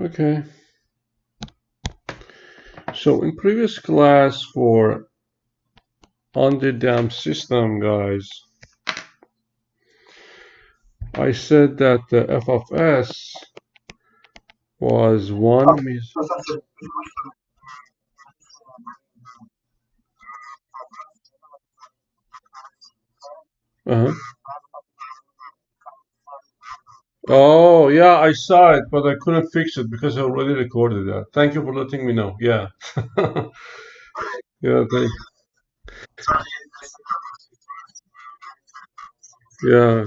Okay. So in previous class for underdamped system, guys, I said that the f of s was 1 means uh-huh. Oh yeah, I saw it, but I couldn't fix it because I already recorded that. Thank you for letting me know. Yeah. Yeah, yeah,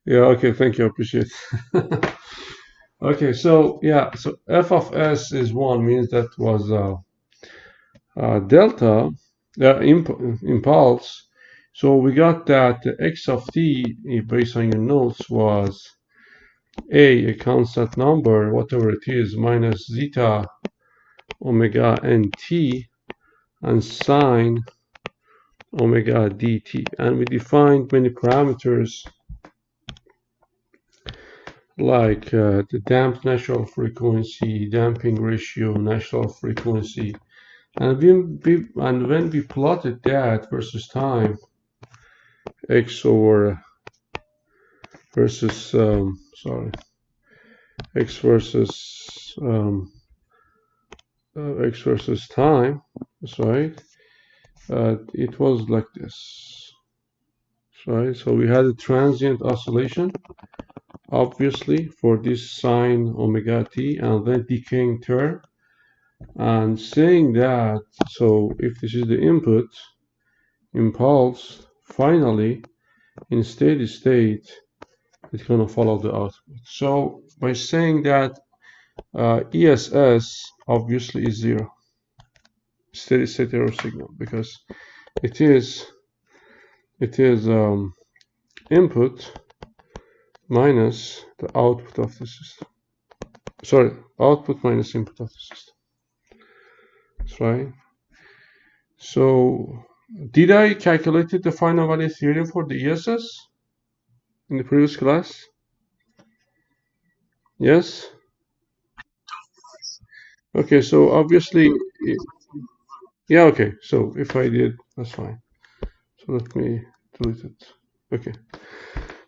yeah, okay, thank you, I appreciate it. Okay, so yeah, so f of s is 1 means that was delta, impulse. So we got that the x of t, based on your notes, was a constant number, whatever it is, minus zeta omega nt and sine omega dt. And we defined many parameters like the damped natural frequency, damping ratio, natural frequency. And when we plotted that versus time, x over versus sorry, x versus x versus time, that's right. It was like this, right? So we had a transient oscillation, obviously, for this sine omega t, and then decaying term. And saying that, so if this is the input impulse, finally, in steady state, it's going to follow the output. So by saying that ESS obviously is zero, steady state error signal, because it is input minus the output of the system. Sorry, output minus input of the system. That's right. So did I calculate the final value theorem for the ESS in the previous class? Yes. Okay, so obviously, yeah, okay. So if I did, that's fine. So let me delete it. Okay.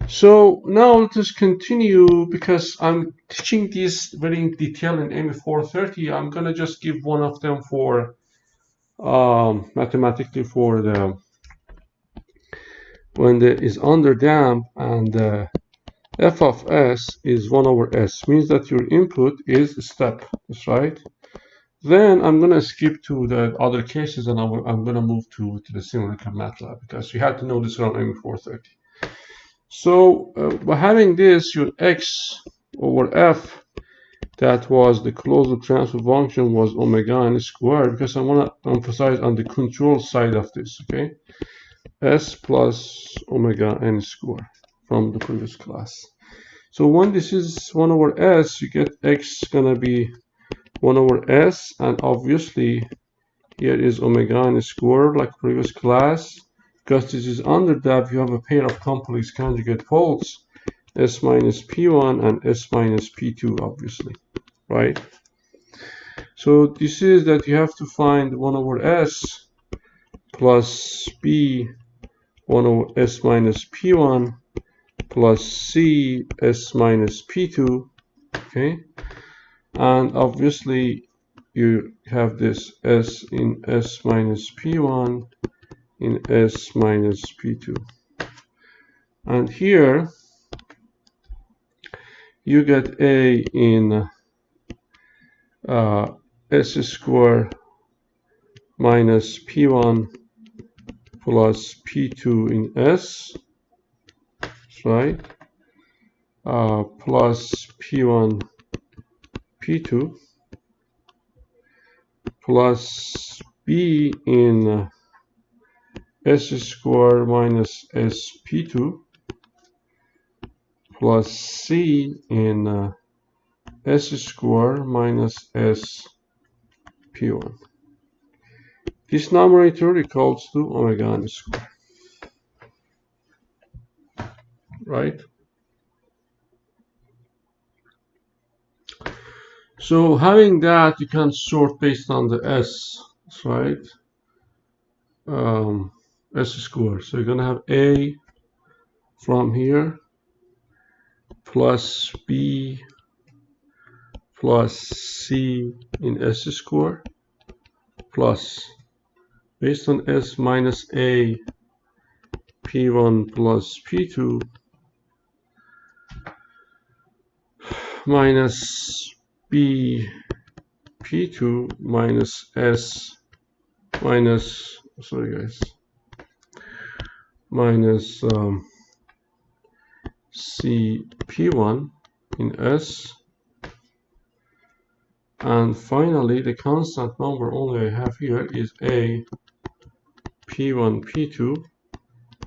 So now let us continue because I'm teaching this very in detail in ME430. I'm gonna just give one of them for mathematically for the when the is under damp and f of s is 1 over s, means that your input is a step. That's right. Then I'm going to skip to the other cases and I'm going to move to the simulator MATLAB because you had to know this around ME430. So by having this, your x over f, that was the closed transfer function, was omega n squared, because I want to emphasize on the control side of this, okay? S plus omega n squared from the previous class. So when this is 1 over s, you get x going to be 1 over s, and obviously here is omega n squared like previous class. Because this is under that, you have a pair of complex conjugate poles, s minus p1 and s minus p2, obviously, right? So this is that you have to find 1 over s plus b 1 over s minus p1 plus c s minus p2, okay? And obviously you have this s in s minus p1 in s minus p2. And here you get a in s squared minus p1 plus p2 in s, right? Plus p1 p2 plus b in s squared minus sp2 plus c in s squared minus sp1. This numerator equals to omega n squared, right? So having that, you can sort based on the S, right? S square. So you're gonna have A from here plus B plus C in S square plus based on S minus A P1 plus P2 minus B P2 minus S minus, sorry guys, minus C P1 in S, and finally the constant number only I have here is A P1 P2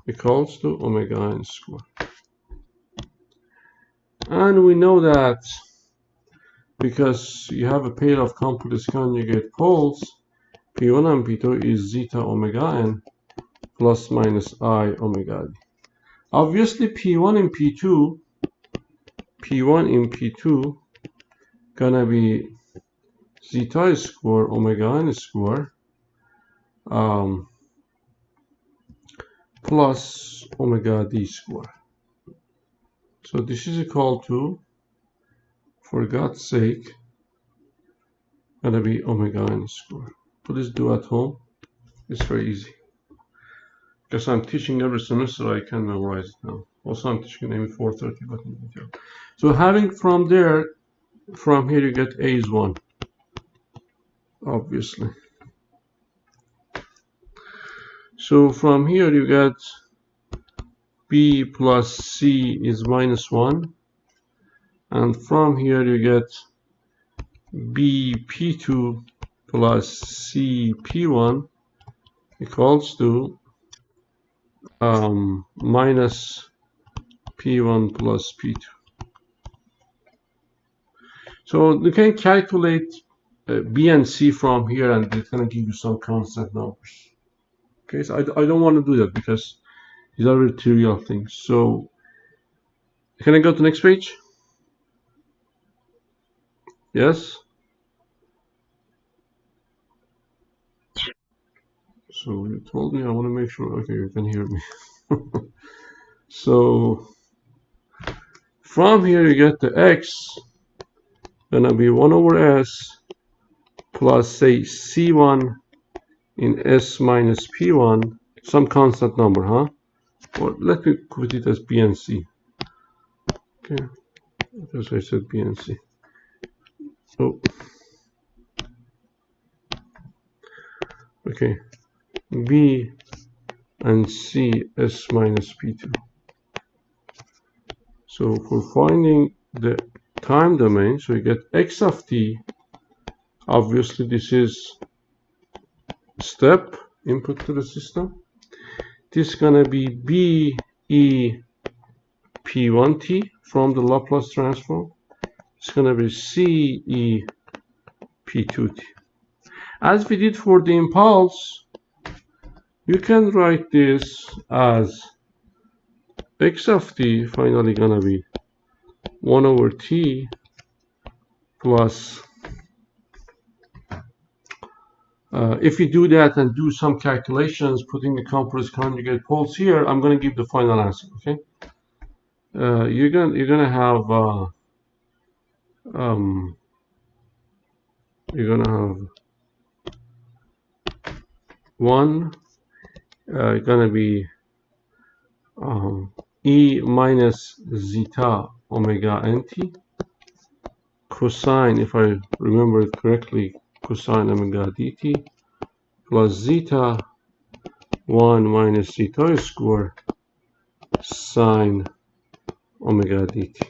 equals to omega n square. And we know that because you have a pair of complex conjugate poles, P1 and P2 is zeta omega n plus minus I omega d. Obviously P1 and P2 gonna be zeta square omega n square plus omega d square. So this is equal to, for God's sake, gonna be omega n square. Please do at home. It's very easy. Because I'm teaching every semester, I can memorize it now. Also, I'm teaching ME530, but in detail. So having from there, from here you get A is 1, obviously. So from here you get B plus C is minus 1. And from here you get BP2 plus CP1 equals to minus P1 plus P2. So you can calculate B and C from here, and it's going to give you some constant numbers. Okay, so I don't want to do that because these are very trivial things. So can I go to the next page? Yes. So you told me, I want to make sure, okay, you can hear me. So from here you get the X gonna be 1 over S plus, say, C1 in S minus P1, some constant number, huh? Or let me put it as B and C. Okay, because I said B and C. So, okay, B and C S minus P2. So for finding the time domain, so you get X of t, obviously this is step input to the system. This is gonna be B E P1t from the Laplace transform. It's gonna be C E P2t. As we did for the impulse, you can write this as X of t finally gonna be 1 over t plus, if you do that and do some calculations, putting the complex conjugate poles here, I'm gonna give the final answer, okay? You're gonna have 1, gonna be E minus zeta omega nt cosine, if I remember it correctly, cosine omega dt plus zeta 1 minus zeta square sine omega dt.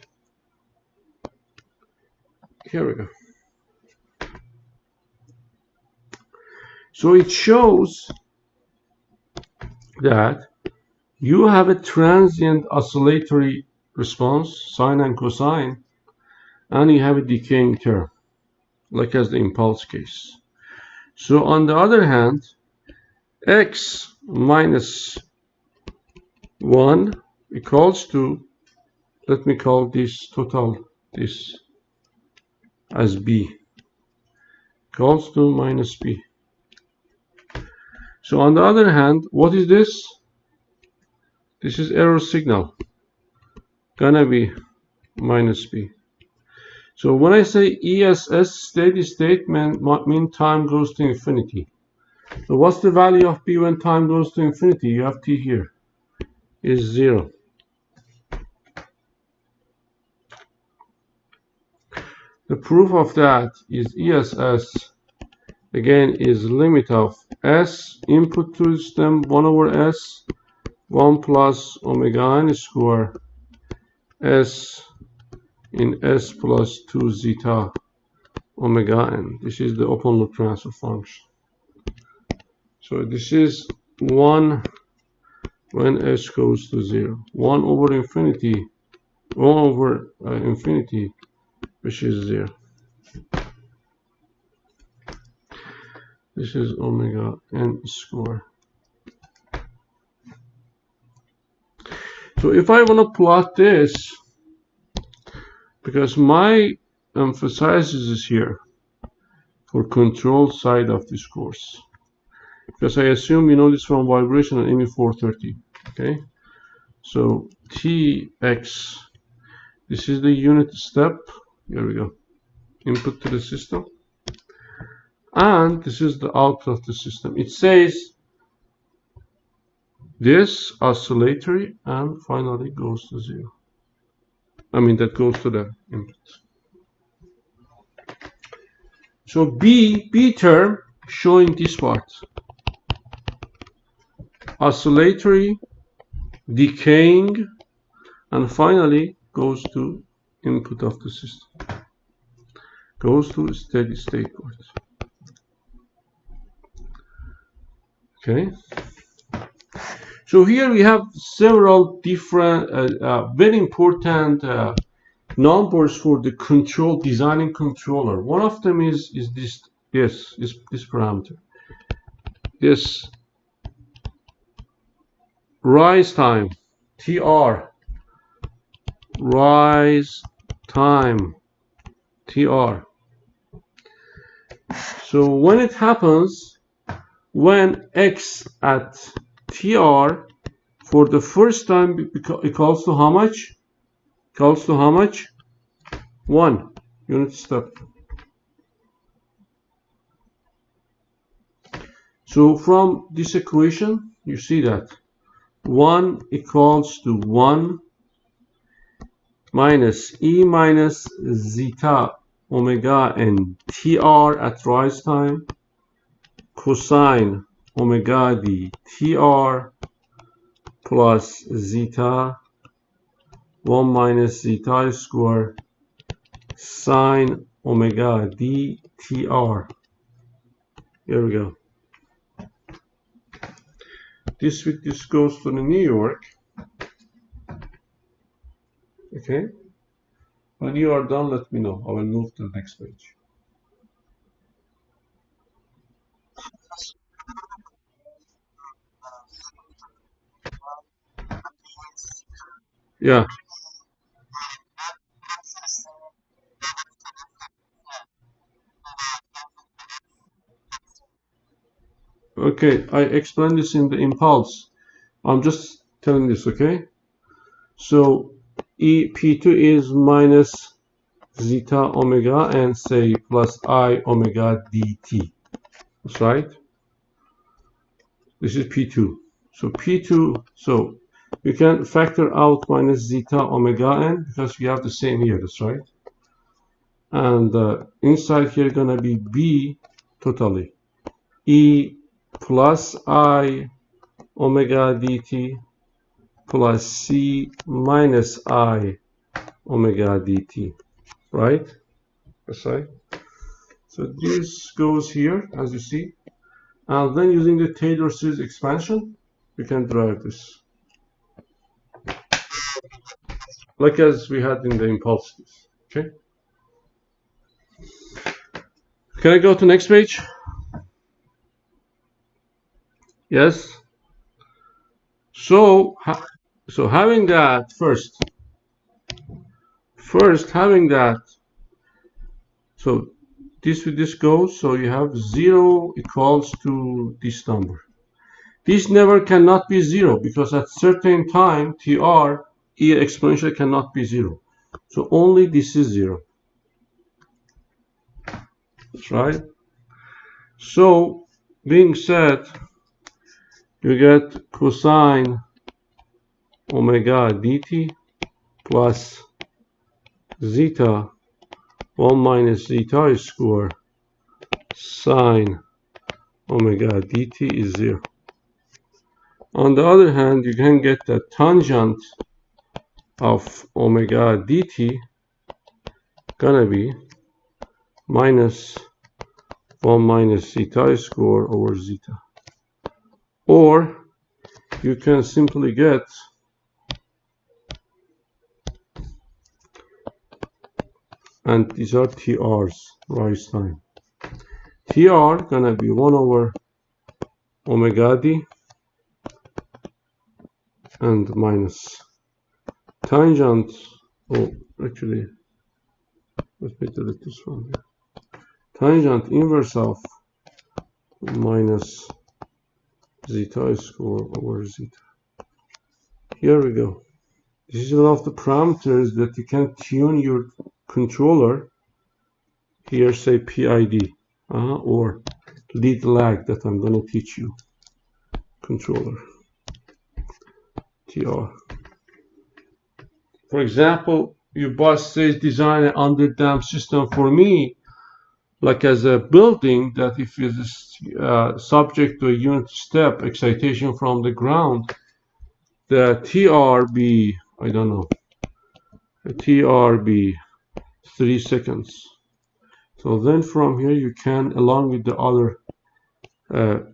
Here we go. So it shows that you have a transient oscillatory response, sine and cosine, and you have a decaying term, like as the impulse case. So on the other hand, x minus 1 equals to, let me call this total, this as B equals to minus B. So on the other hand, what is this? This is error signal, gonna be minus B. So when I say ESS steady state mean time goes to infinity. So what's the value of B when time goes to infinity? You have T here, is 0. The proof of that is ESS, again, is limit of S input to system 1 over S, 1 plus omega n square S in S plus 2 zeta omega n. This is the open loop transfer function. So this is 1 when S goes to 0. 1 over infinity, 1 over infinity, which is 0. This is omega n square. So if I want to plot this, because my emphasis is here for control side of this course, because I assume you know this from vibration and ME430. Okay, so Tx, this is the unit step. Here we go, input to the system, and this is the output of the system. It says this oscillatory and finally goes to 0. I mean, that goes to the input. So B term showing this part. Oscillatory, decaying, and finally goes to input of the system. Goes to steady state part. Okay. So here we have several different, very important numbers for the control, designing controller. One of them is this parameter. This rise time, TR, rise time, TR. So when it happens, when X at TR for the first time equals to how much? Equals to how much? 1 unit step. So from this equation, you see that 1 equals to 1 minus E minus zeta omega n TR at rise time cosine omega d TR plus zeta 1 minus zeta square sine omega d TR. Here we go. This with this goes to the New York. Okay. When you are done, let me know. I will move to the next page. Yeah. Okay, I explained this in the impulse. I'm just telling this, okay? So P2 is minus zeta omega and say plus I omega dt. That's right. This is P2. So P2, so you can factor out minus zeta omega n because we have the same here, that's right. And inside here gonna be B totally. E plus I omega dt plus C minus I omega dt, right? That's right. So this goes here, as you see. And then using the Taylor series expansion, we can derive this. Like as we had in the impulses, okay? Can I go to next page? Yes. So having that So this with this goes, so you have 0 equals to this number. This never cannot be 0 because at certain time TR E exponential cannot be 0. So only this is 0. That's right. So being said, you get cosine omega dt plus zeta 1 minus zeta square sine omega dt is 0. On the other hand, you can get the tangent of omega dt gonna be minus 1 minus zeta square over zeta. Or you can simply get and these are TRs, rise time. TR gonna be 1 over omega d and minus tangent, oh actually let me delete this one here. Tangent inverse of minus zeta square over zeta. Here we go. This is one of the parameters that you can tune your controller. Here say PID or lead lag that I'm going to teach you. Controller TR. For example, your boss says design an underdamped system for me, like as a building that if it is subject to a unit step excitation from the ground, the TR be, I don't know, TR be 3 seconds. So then from here you can, along with the other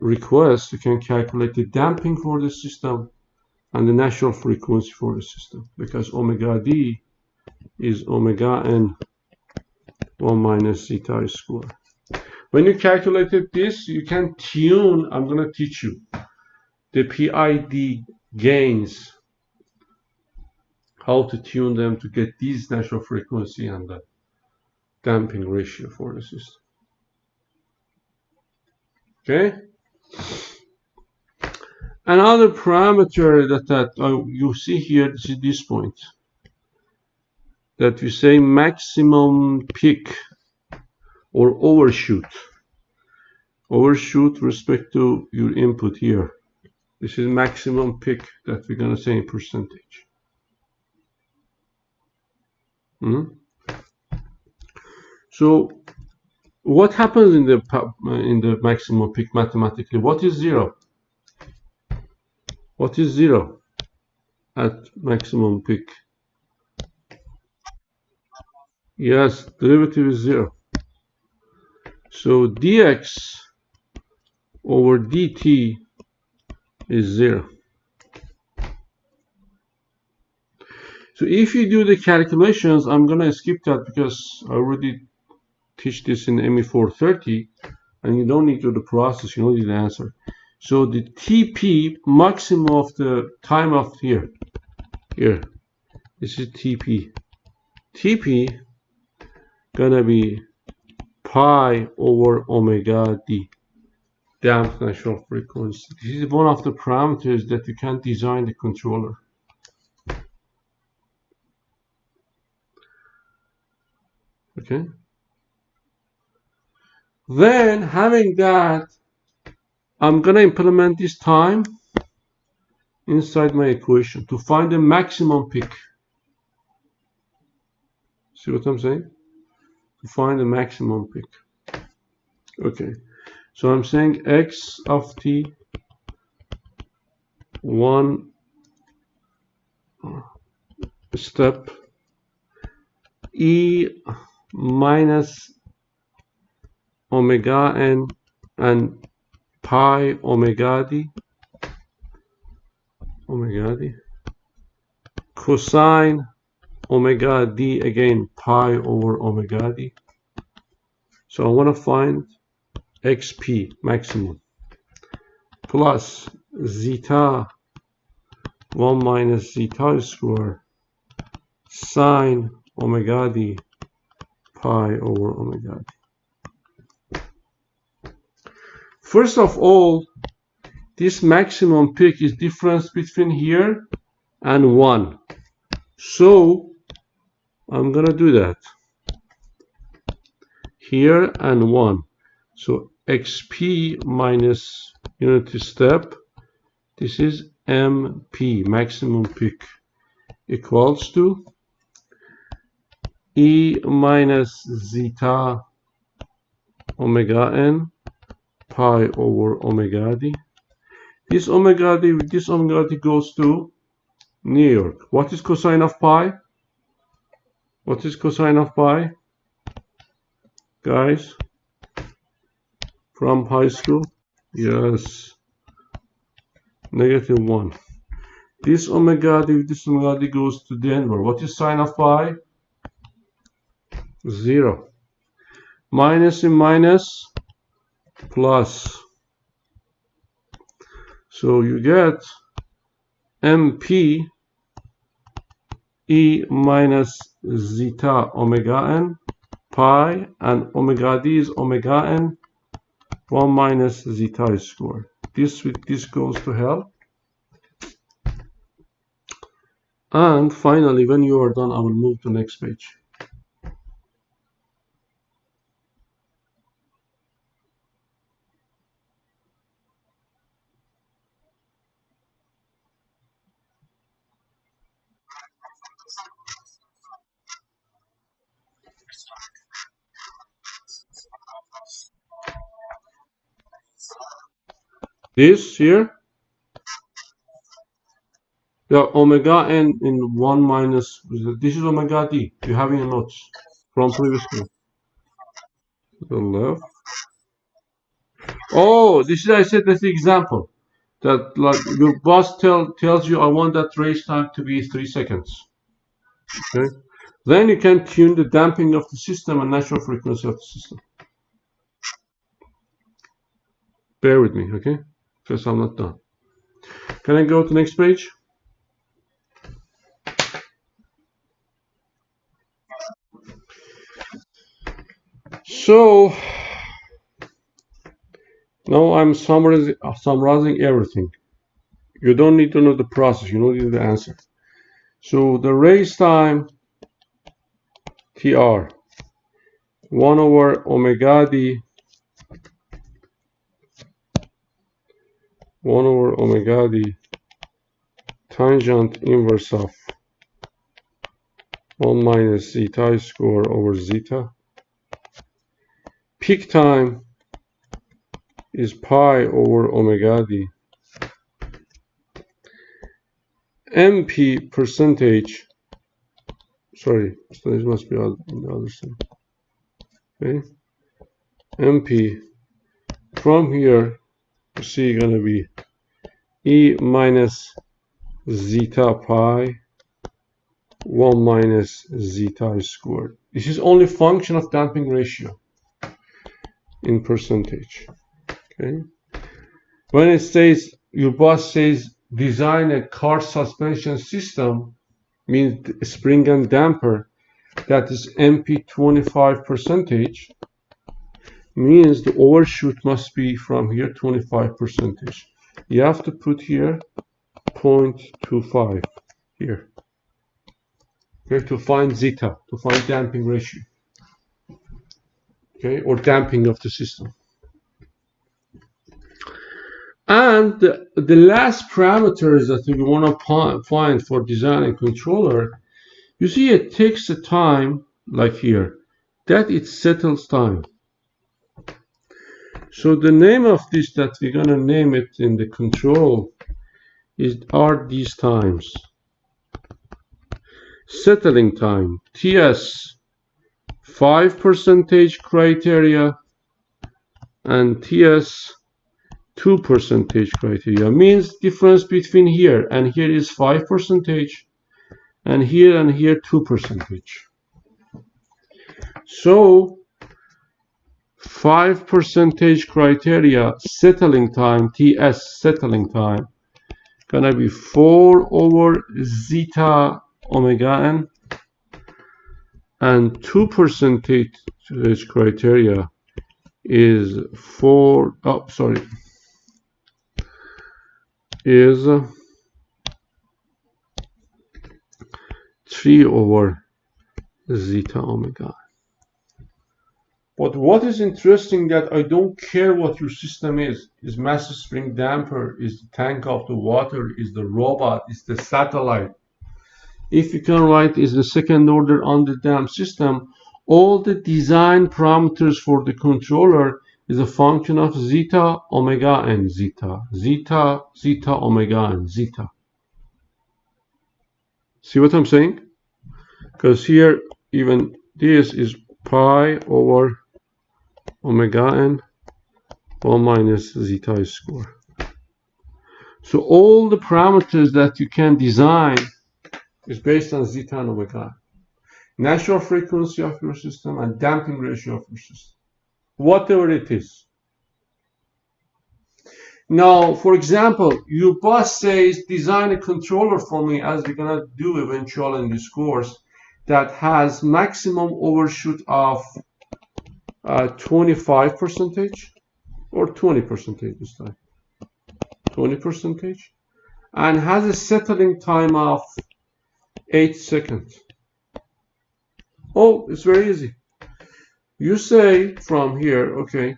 requests, you can calculate the damping for the system and the natural frequency for the system, because omega d is omega n 1 minus zeta square. When you calculated this, you can tune, I'm going to teach you, the PID gains, how to tune them to get these natural frequency and the damping ratio for the system. Okay? Another parameter that you see here, this is this point, that we say maximum peak or overshoot. Overshoot respect to your input here. This is maximum peak that we're going to say in percentage. So what happens in the maximum peak mathematically? What is 0? What is 0 at maximum peak? Yes, derivative is 0. So dx over dt is 0. So if you do the calculations, I'm going to skip that because I already teach this in ME430 and you don't need to do the process, you don't need the answer. So the TP maximum of the time of here, this is TP. TP gonna be pi over omega d, damped natural frequency. This is one of the parameters that you can design the controller. Okay. Then having that, I'm gonna implement this time inside my equation to find the maximum peak. See what I'm saying? To find the maximum peak. Okay, so I'm saying x of t 1 step e minus omega n and pi omega d cosine omega d, again pi over omega d. So I want to find xp maximum plus zeta 1 minus zeta square sine omega d pi over omega d. First of all, this maximum peak is difference between here and 1. So I'm gonna do that. Here and 1. So xp minus unity step, this is mp, maximum peak, equals to e minus zeta omega n pi over omega d. This omega d with this omega d goes to New York. What is cosine of pi? What is cosine of pi, guys, from high school? Yes, -1. This omega d with this omega d goes to Denver. What is sine of pi? 0. Minus in minus, plus. So you get mp e minus zeta omega n pi, and omega d is omega n 1 minus zeta squared. This with this goes to hell. And finally, when you are done, I will move to the next page. This here, the omega n in 1 minus, this is omega d. You have in your notes from previous class. To the left. Oh, this is, I said, that's the example. That like your boss tells you, I want that race time to be 3 seconds. Okay. Then you can tune the damping of the system and natural frequency of the system. Bear with me, okay? Because I'm not done. Can I go to the next page? So now I'm summarizing everything. You don't need to know the process, you don't need the answer. So the race time TR 1 over omega d 1 over omega d tangent inverse of 1 minus zeta squared over zeta. Peak time is pi over omega d. MP percentage, sorry, so this must be on the other side. Okay, MP from here, you see, gonna be E minus zeta pi 1 minus zeta squared. This is only function of damping ratio in percentage. Okay, when it says, your boss says design a car suspension system, means spring and damper, that is MP 25 percentage, means the overshoot must be from here 25 percentage. You have to put here 0.25 here. Okay, to find zeta, to find damping ratio. Okay, or damping of the system. And the last parameters that we want to find for design and controller, you see it takes a time, like here, that it settles time. So the name of this that we're going to name it in the control are these times. Settling time, TS 5% criteria and TS 2% criteria, means difference between here and here is 5% and here 2%. So 5% criteria settling time, TS settling time, gonna be 4 over zeta omega n and 2% criteria is 3 over zeta omega. But what is interesting that I don't care what your system is massive spring damper, is the tank of the water, is the robot, is the satellite. If you can write is the second order underdamped system, all the design parameters for the controller is a function of zeta, omega, and zeta. Zeta, zeta, omega, and zeta. See what I'm saying? Because here, even this is pi over omega n 1 minus zeta square. So all the parameters that you can design is based on zeta and omega. Natural frequency of your system and damping ratio of your system. Whatever it is. Now, for example, your boss says, design a controller for me, as we're going to do eventually in this course, that has maximum overshoot of 25% or 20% this time. 20%, and has a settling time of 8 seconds. Oh, it's very easy. You say from here, okay,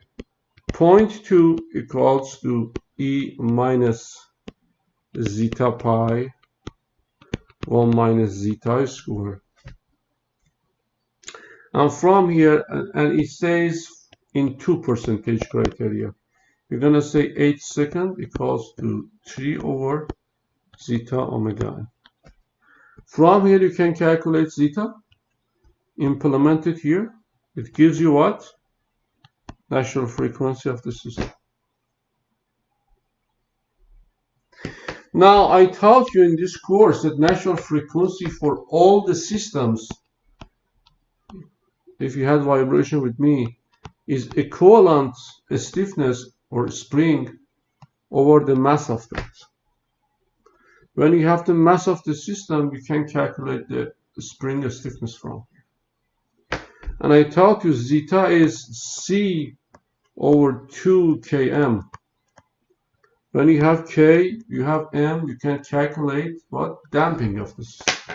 0.2 equals to E minus zeta pi 1 minus zeta square. And from here, and it says in 2% criteria, you're going to say 8 seconds equals to 3 over zeta omega. From here, you can calculate zeta, implement it here. It gives you what? Natural frequency of the system. Now, I taught you in this course that natural frequency for all the systems, if you had vibration with me, is equivalent stiffness or spring over the mass of that. When you have the mass of the system, you can calculate the spring stiffness from. And I taught you zeta is C over 2 km. When you have K, you have M, you can calculate what? Damping of the system.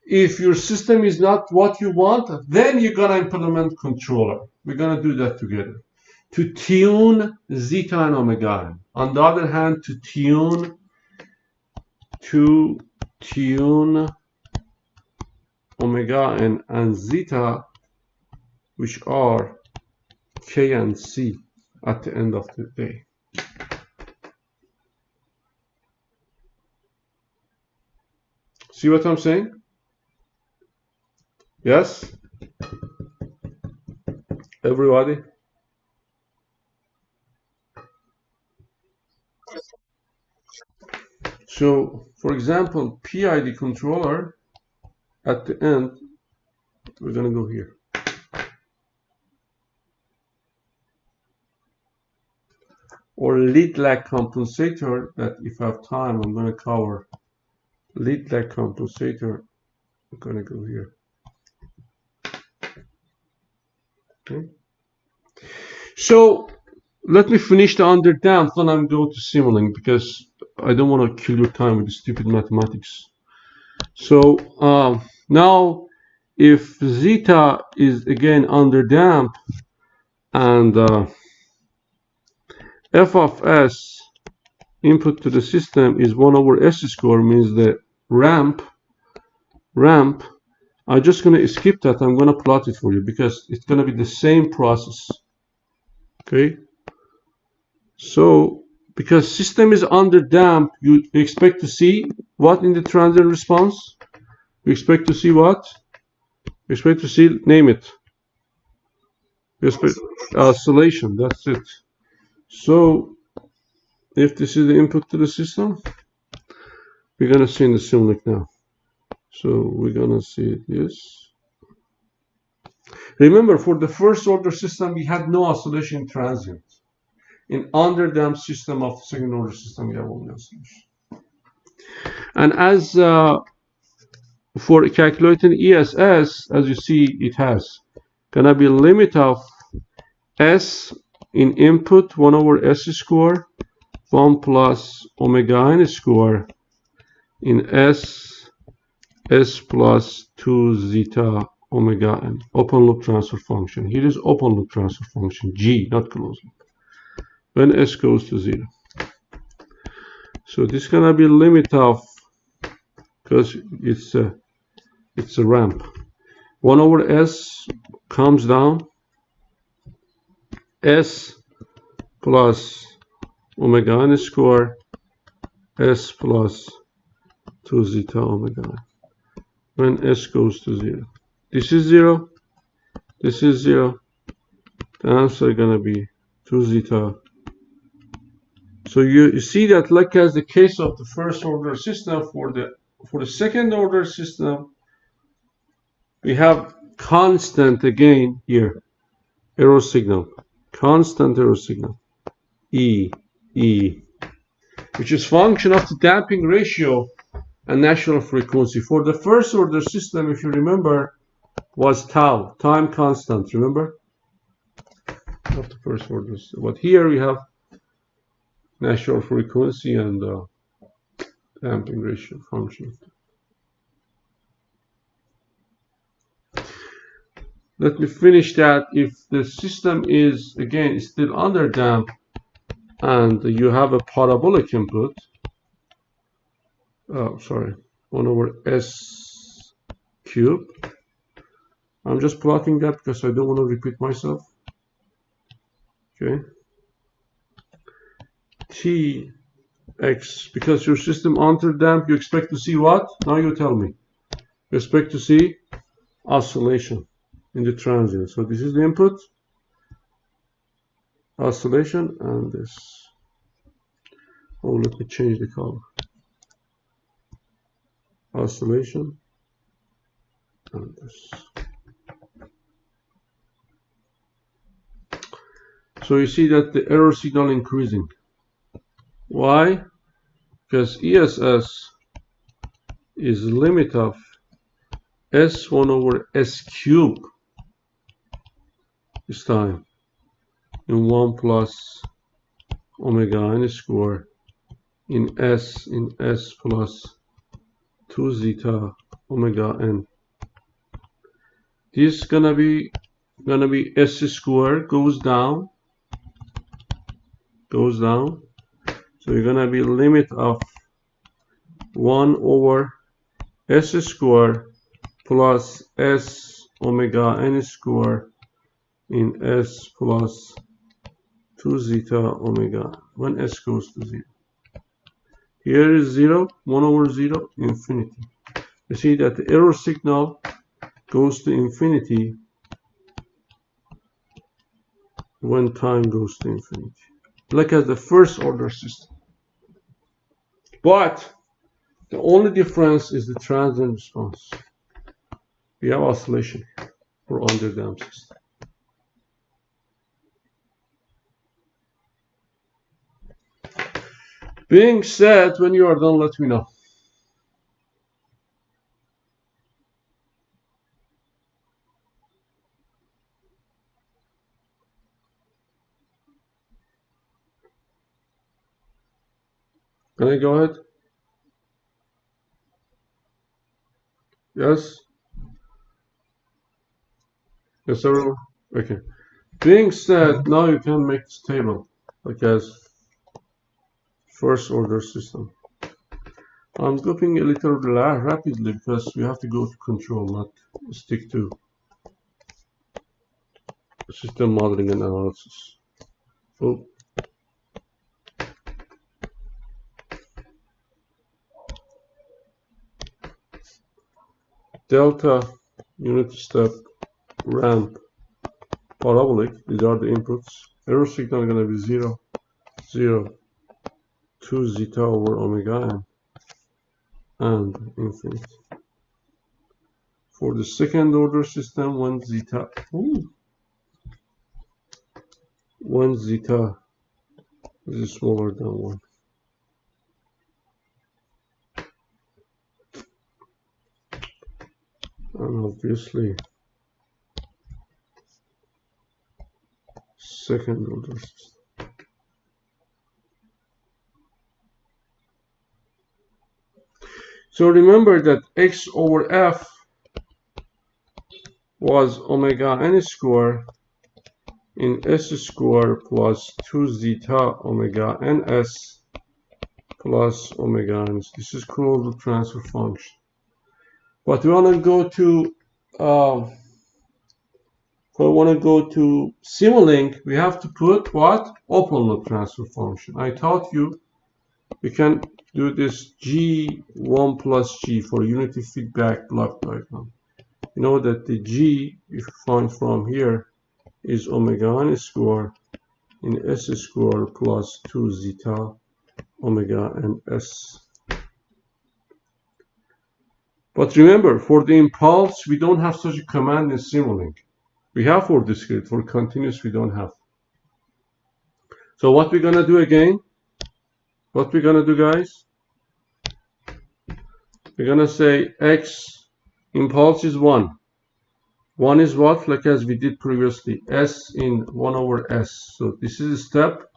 If your system is not what you want, then you're going to implement controller. We're going to do that together. To tune zeta and omega. On the other hand, to tune omega and zeta, which are K and C at the end of the day. See what I'm saying? Yes? Everybody? So, for example, PID controller, at the end, we're going to go here. Or lead lag compensator, that if I have time, I'm going to cover. Lead lag compensator, I'm going to go here. Okay. So, let me finish the underdamped, then I'm going to Simulink, because I don't want to kill your time with the stupid mathematics. So now, if zeta is again underdamped and f of s input to the system is 1 over s square, means the ramp, I'm just going to skip that. I'm going to plot it for you because it's going to be the same process. Okay. So, because system is underdamped, you expect to see what in the transient response? You expect to see what? You expect to see, name it. You expect oscillation, that's it. So, if this is the input to the system, we're going to see in the Simulink now. So, we're going to see this. Remember, for the first order system, we had no oscillation transient. In underdamped system of second order system, we have only oscillation. And as For calculating ESS, as you see, it has gonna be limit of S in input 1 over S square 1 plus omega n square in S plus 2 zeta omega n. Open loop transfer function. Here is open loop transfer function, G, not closed loop. When S goes to 0. So this is gonna be limit of, because it's a ramp. 1 over S comes down. S plus omega n square S plus 2 zeta omega n. When S goes to 0. This is 0. This is 0. The answer is gonna be 2 zeta. So you see that, like as the case of the first order system, for the second order system, we have constant again here, error signal, constant error signal, E, which is function of the damping ratio and natural frequency. For the first order system, if you remember, was tau, time constant, remember? Not the first order system. But here we have natural frequency and damping ratio function. Let me finish that. If the system is, again, still under damp and you have a parabolic input, 1 over S cube. I'm just plotting that because I don't want to repeat myself. Okay. Tx, because your system under damp, you expect to see what? Now you tell me. You expect to see oscillation in the transient. So this is the input, oscillation, and this. Oh, let me change the color. Oscillation, and this. So you see that the error signal increasing. Why? Because ESS is limit of S1 over S cube this time in 1 plus omega n square in S plus 2 zeta omega n. This is gonna be S square goes down. So you're gonna be limit of 1 over S square plus S omega n square in S plus 2 zeta omega when S goes to 0. Here is 0, 1 over 0, infinity. You see that the error signal goes to infinity when time goes to infinity, like as the first order system. But the only difference is the transient response. We have oscillation for underdamped system. Being said, when you are done, let me know. Can I go ahead? Yes? Yes, sir? Okay. Being said, now you can make this table, like as first order system. I'm going a little rapidly because we have to go to control, not stick to system modeling and analysis. So, delta, unit step, ramp, parabolic, these are the inputs. Error signal is going to be 0, 0, 2 zeta over omega n, and infinity. For the second order system, 1 zeta, 1 zeta is smaller than 1. and obviously second order system. So remember that x over f was omega n square in s square plus 2 zeta omega ns plus omega n. This is called the transfer function. But we want to go to Simulink, we have to put what? Open loop transfer function. I taught you we can do this G1 plus G for unity feedback block diagram. You know that the G, if you find from here, is omega n square in S square plus 2 zeta omega n S. But remember, for the impulse, we don't have such a command in Simulink. We have for discrete, for continuous, we don't have. So what we're gonna do again? What we're gonna do, guys? We're gonna say x impulse is 1. 1 is what? Like as we did previously, s in 1 over s. So this is a step.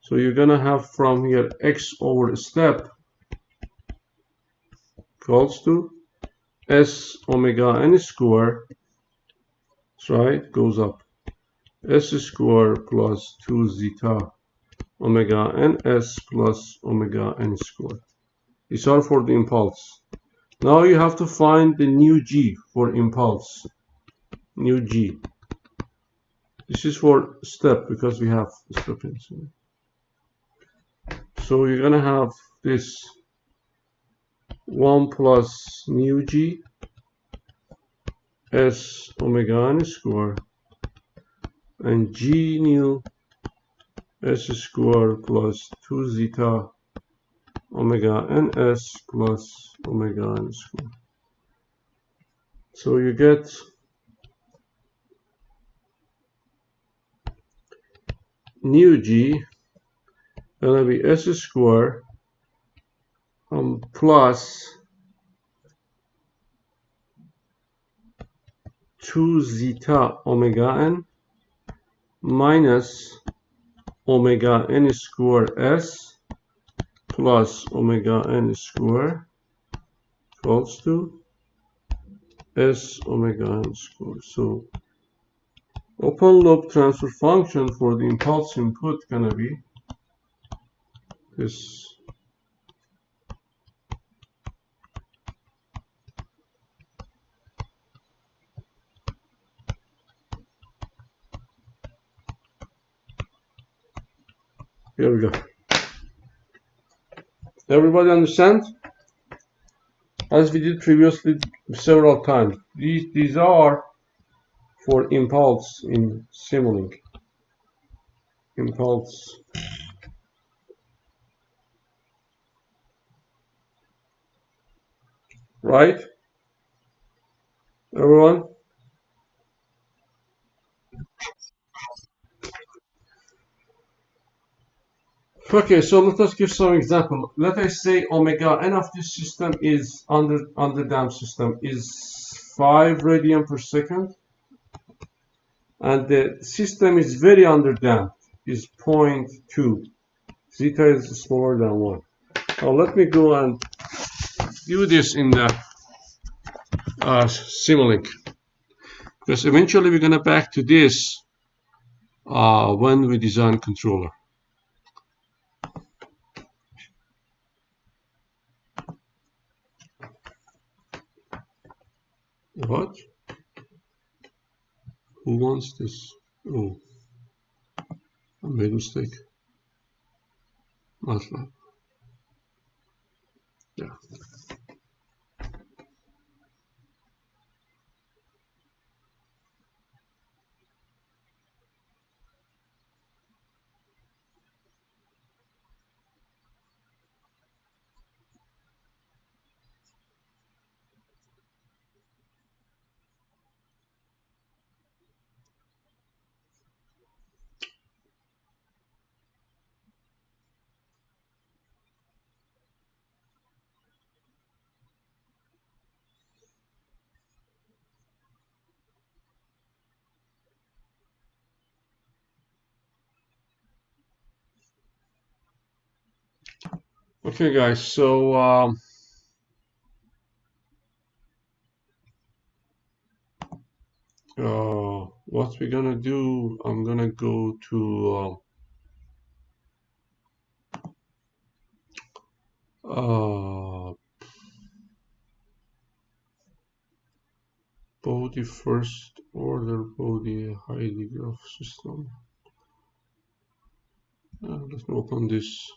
So you're gonna have from here x over step equals to s omega n square. That's right, goes up. S square plus 2 zeta omega ns plus omega n square. These are for the impulse. Now you have to find the new g for impulse. New g. This is for step because we have step inside. So you're gonna have this 1 plus new g s omega n square and g new s square plus 2 zeta omega ns plus omega n square. So you get new g gonna be s square plus 2 zeta omega n minus omega n square s plus omega n square equals to s omega n square. So open loop transfer function for the impulse input gonna be this. Here we go. Everybody understand? As we did previously several times, these are for impulse in Simulink. Impulse. Right? Everyone? Okay, so let us give some example. Let us say omega n of this system is under damped system is 5 radian per second, and the system is very under damped, is 0.2. Zeta is smaller than 1. Now let me go and do this in the Simulink, because eventually we're gonna back to this when we design controller. What? Who wants this? Oh, I made a mistake. MATLAB. Yeah. Okay, guys, so what we're gonna do, I'm gonna go to body first order, body high graph system. Let me open this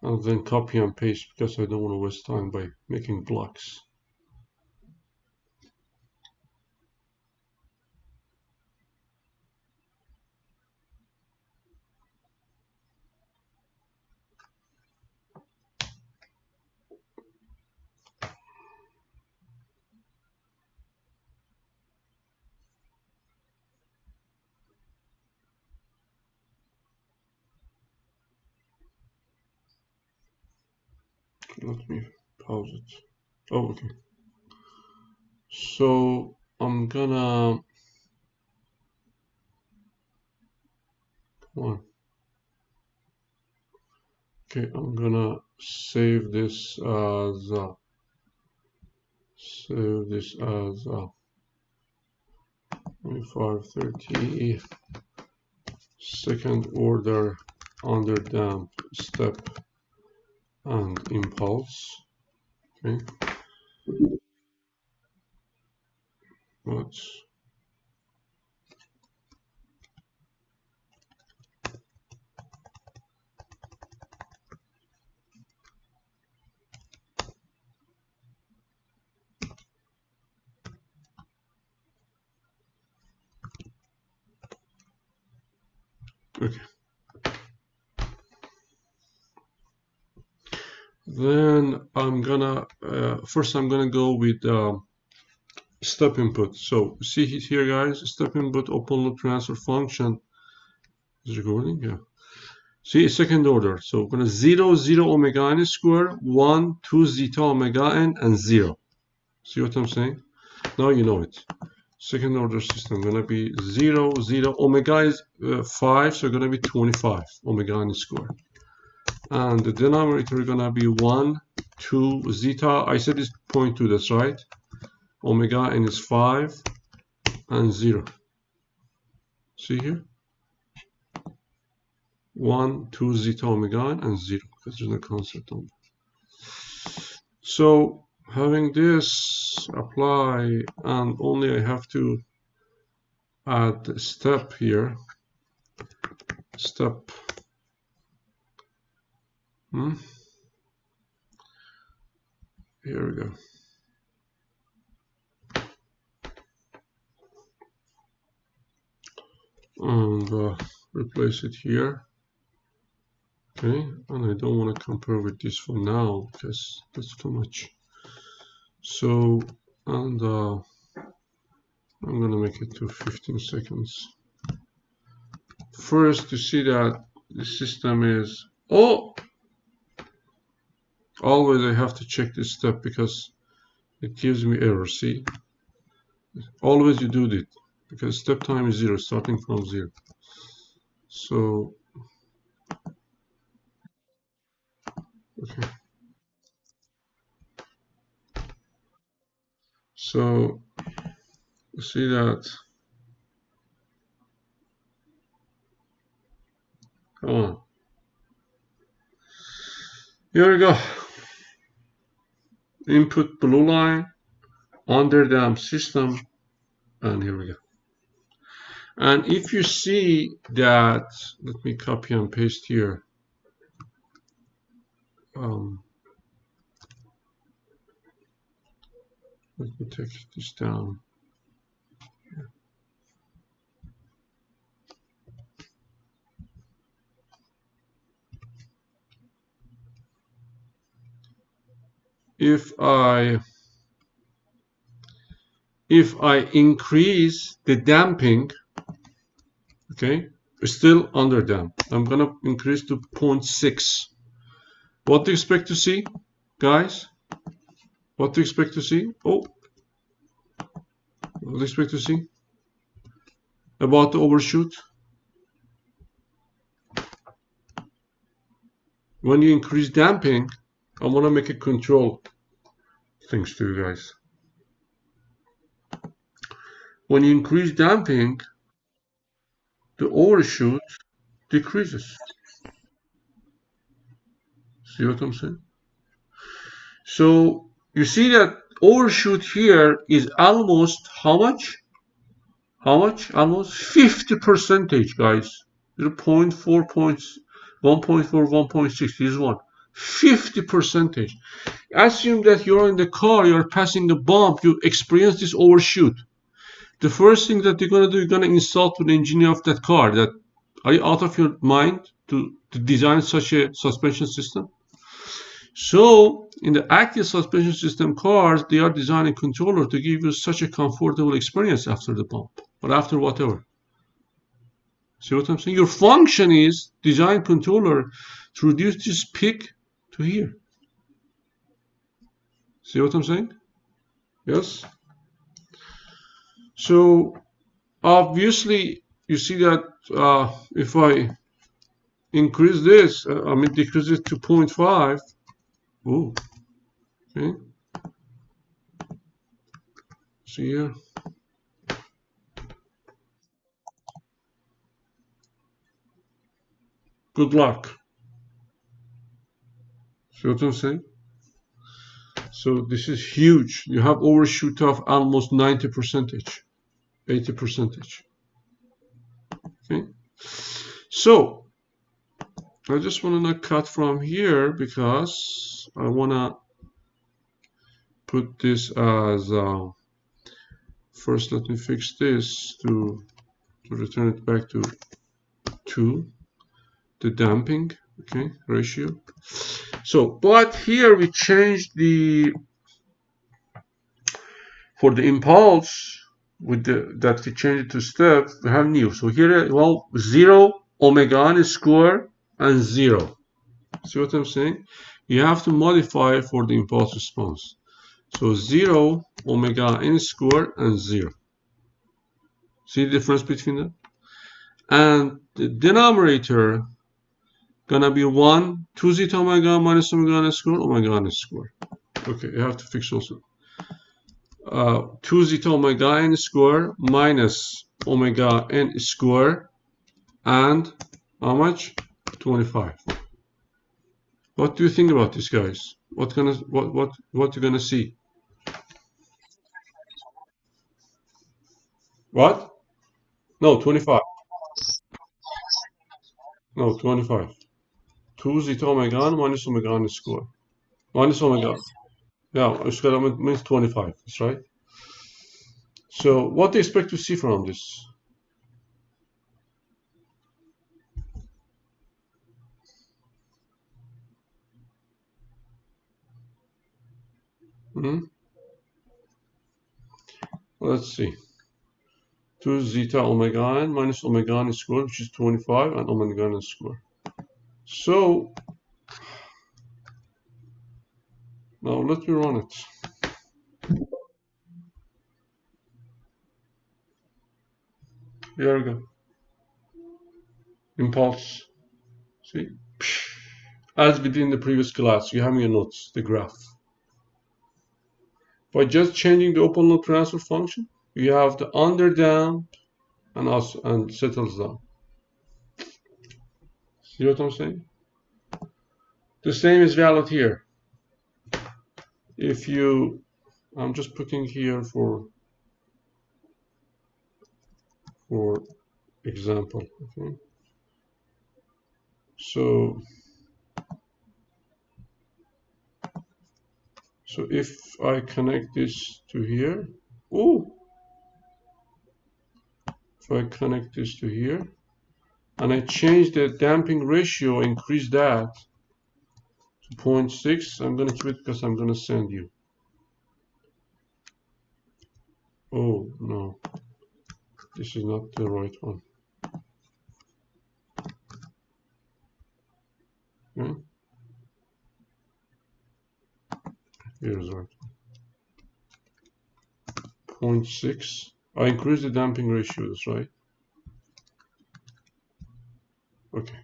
and then copy and paste because I don't want to waste time by making blocks. Let me pause it. Oh, okay. So I'm gonna, come on. Okay, I'm gonna save this as 530 second order under damp step and impulse. Okay, let's okay. Then I'm gonna first I'm gonna go with step input. So see here, guys, step input open loop transfer function is recording. Yeah. See, second order. So we're gonna 0 0 omega n square, 1 2 zeta omega n, and 0. See what I'm saying? Now you know it. Second order system gonna be 0 0 omega is 5, so gonna be 25 omega n square. And the denominator is gonna be 1 2 zeta. I said it's 0.2, that's right. Omega n is 5 and 0. See here? 1 2 zeta omega n and 0 because there's no constant number. So having this apply, and only I have to add a step here. Step. Here we go. And replace it here. Okay, and I don't want to compare with this for now because that's too much. So, and I'm gonna make it to 15 seconds. First, to see that the system is, oh, always I have to check this step because it gives me error. See, always you do it because step time is 0, starting from 0. So, okay. So, you see that, come on. Here we go. Input blue line, under damp system, and here we go. And if you see that, let me copy and paste here. Let me take this down. If I increase the damping, okay, it's still under damp. I'm gonna increase to 0.6. What do you expect to see, guys? What do you expect to see? Oh, what do you expect to see? About the overshoot? when you increase damping, I want to make a control things to you guys. When you increase damping, the overshoot decreases. See what I'm saying? So you see that overshoot here is almost how much? How much? Almost 50%, guys. 0.4 points, 1.4, 1.6. This is one. 50%. Assume that you're in the car, you're passing a bump, you experience this overshoot. The first thing that you're gonna do, you're gonna insult to the engineer of that car. That are you out of your mind to design such a suspension system? So in the active suspension system cars, they are designing controller to give you such a comfortable experience after the bump or after whatever. See what I'm saying? Your function is design controller to reduce this peak to here. See what I'm saying? Yes. So obviously you see that if I increase this, decrease it to 0.5. Oh, okay. See here. Good luck. See what I'm saying? So this is huge. You have overshoot of almost 90%, 80%. Okay. So I just want to not cut from here because I want to put this as first. Let me fix this to return it back to 2, the damping, okay, ratio. So, but here we changed the for the impulse with that we changed it to step. We have new. So here, well, 0 omega n square and 0. See what I'm saying? You have to modify for the impulse response. So 0 omega n square and 0. See the difference between them? And the denominator gonna be 1, 2 zeta omega minus omega n square, omega n square. Okay, you have to fix also. 2 zeta omega n square minus omega n square and how much? 25. What do you think about this, guys? What you gonna see? What? No, 25. No, 25. 2 zeta omega n minus omega n square. Minus omega. Yeah, square means 25. That's right. So what do you expect to see from this? Let's see. 2 zeta omega n minus omega n square, which is 25, and omega n square. So now let me run it. Here we go. Impulse. See? As we did in the previous class, you have in your notes the graph. By just changing the open loop transfer function, you have the under down and settles down. See what I'm saying? The same is valid here. If you, I'm just putting here for example. Okay. So if I connect this to here, if I connect this to here, and I change the damping ratio, increase that to 0.6, I'm going to keep it because I'm going to send you. Oh, no. This is not the right one. Okay. Here's right. 0.6. I increase the damping ratio, that's right. Okay.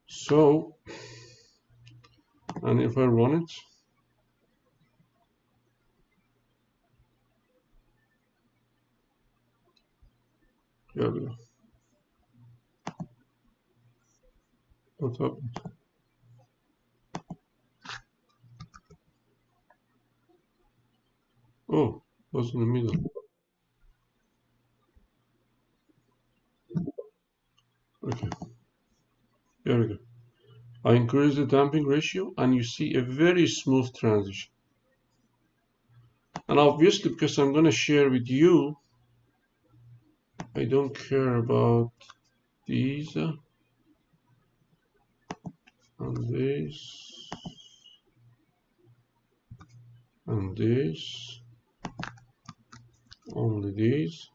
So And if I run it, here we go. What happened? Oh, it was in the middle. Okay, here we go. I increase the damping ratio and you see a very smooth transition. And obviously, because I'm going to share with you, I don't care about these and this and this, only these.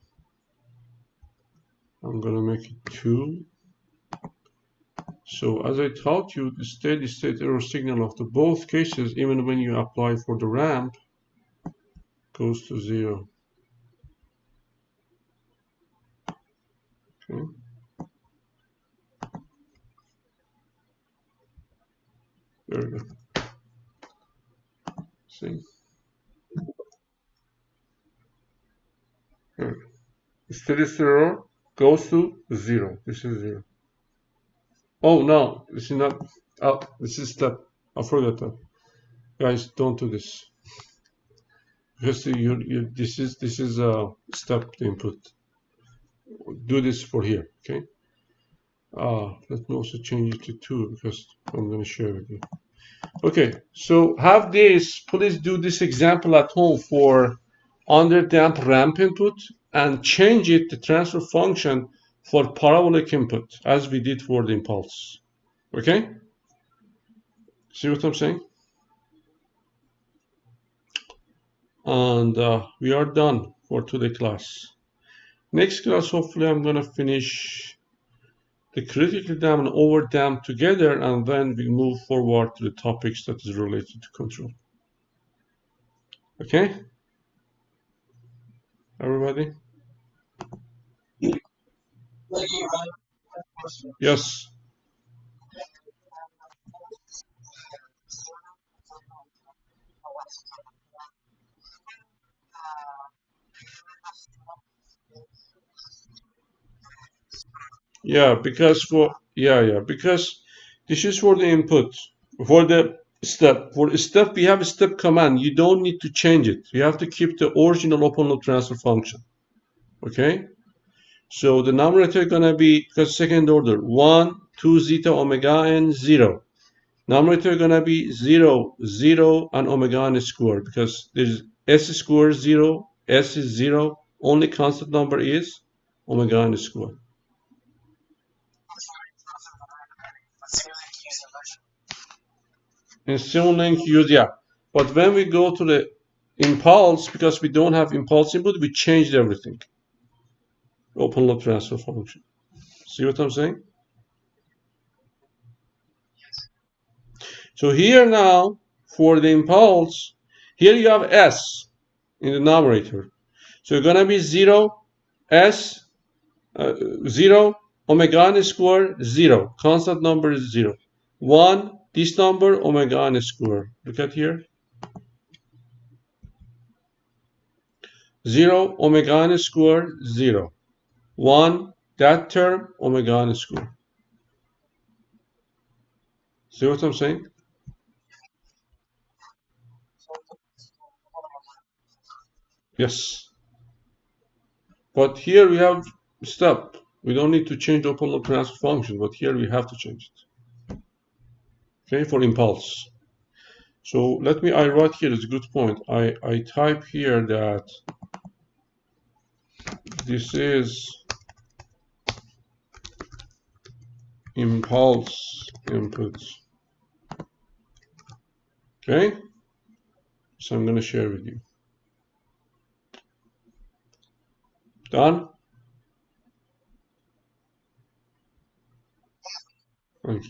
I'm going to make it 2. So as I taught you, the steady state error signal of the both cases, even when you apply for the ramp, goes to 0. Okay. There we go. See? There we go. The steady state error goes to 0. This is 0. Oh no, this is not. Oh, this is step. I forgot that. Guys, don't do this. Because this is a step input. Do this for here, okay? Let me also change it to 2 because I'm going to share with you. Okay, so have this. Please do this example at home for underdamped ramp input and change it the transfer function for parabolic input as we did for the impulse. Okay? See what I'm saying? And we are done for today's class. Next class, hopefully, I'm going to finish the critically damped and overdamped together, and then we move forward to the topics that is related to control. Okay? Everybody? Yes. Yeah, because this is for the input. For the step, we have a step command. You don't need to change it. You have to keep the original open loop transfer function. Okay? So the numerator gonna be, because second order, 1, 2 zeta omega n 0. Numerator gonna be 0, 0, and omega n squared, because there's s squared 0, s is 0, only constant number is omega n squared. In Simulink use, yeah. But when we go to the impulse, because we don't have impulse input, we changed everything. Open loop transfer function. See what I'm saying? So here now, for the impulse, here you have s in the numerator. So it's gonna be 0, s, 0, omega n squared, 0. Constant number is 0. 1, this number, omega n squared. Look at here. 0, omega n squared, 0. 1, that term, omega n squared. See what I'm saying? Yes. But here we have step. We don't need to change the open loop transfer function, but here we have to change it. Okay, for impulse. So I write here, it's a good point. I type here that this is impulse input. Okay? So I'm going to share with you. Done? Thanks.